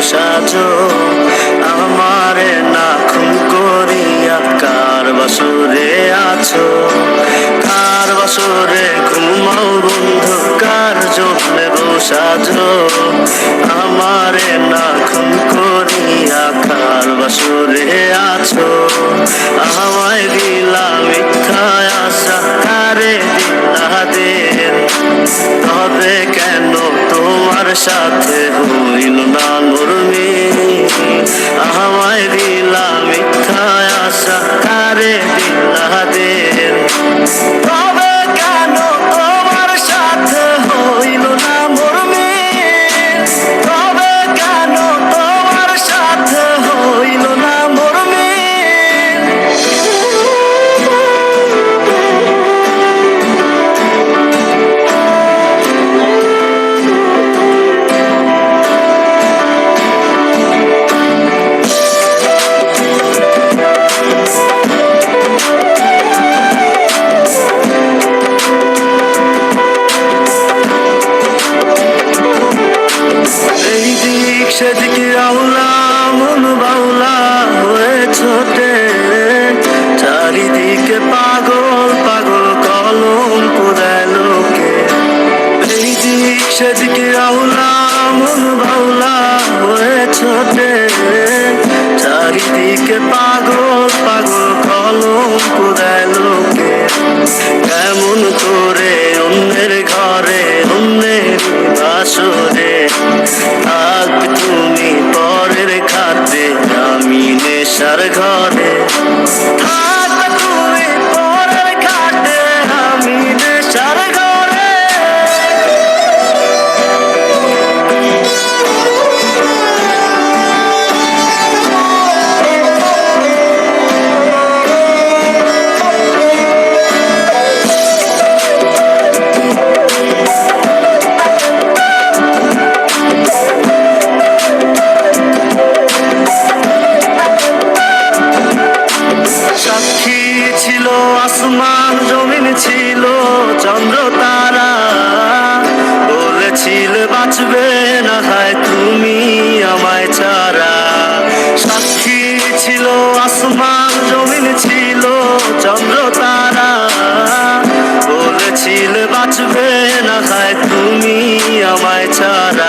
সাজো, আমারে না খুন করিয়া কার বাসরে আছো, কার বাসরে ঘুমাও বন্ধু, কার জন্যে সাজো, আমারে না খুন করিয়া কার বাসরে আছো, আমায় দিলা মিথ্যা আশা, কারে দিলা দিন, তবে কেন তোমার সাথে হইল না নরমি, আমায় দিলা মিথ্যা আশা, কারে দিলা দিন, তবে কেন তোমার সাথে হইল না নরমি, তবে কেন তোমার সাথে হইল না নরমি। সেদিকে আউলা মন বাউলা হয়ে ছোটে, চারিদিকে পাগল পাগল কলঙ্ক দেয় লোকে, এই দিক সেদিকে আউলা মন বাউলা হয়ে ছোটে, চারিদিকে পাগল পাগল কলঙ্ক দেয় লোকে, কেমন করে অন্যের ঘরে অন্যের বাসরে থাকবে তুমি পরের খাতে, আমি নেশার ঘরে থাকবে তুমি পরের খাতে, আমি নেশার ঘরে। সাক্ষী ছিল আসমান জমিন ছিল চন্দ্র তারা, বলেছিলে বাঁচবে না হয় তুমি আমায় ছাড়া, সাক্ষী ছিল আসমান জমিন ছিল চন্দ্র তারা, বলেছিলে বাঁচবে না হয় তুমি আমায় ছাড়া,